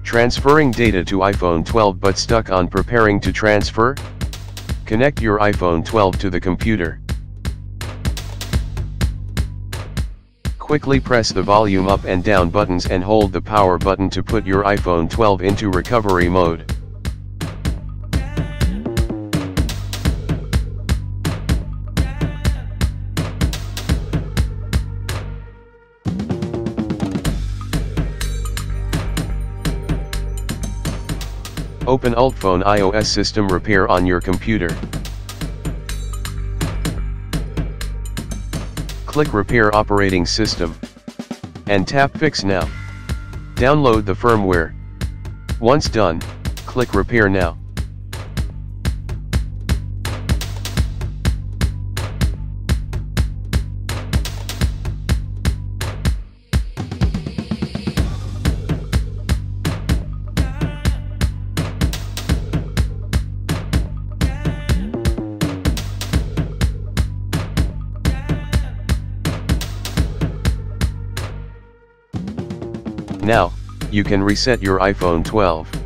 Transferring data to iPhone 12 but stuck on preparing to transfer? Connect your iPhone 12 to the computer. Quickly press the volume up and down buttons and hold the power button to put your iPhone 12 into recovery mode. Open UltFone iOS System Repair on your computer. Click Repair Operating System, and tap Fix Now. Download the firmware. Once done, click Repair Now. Now, you can reset your iPhone 12.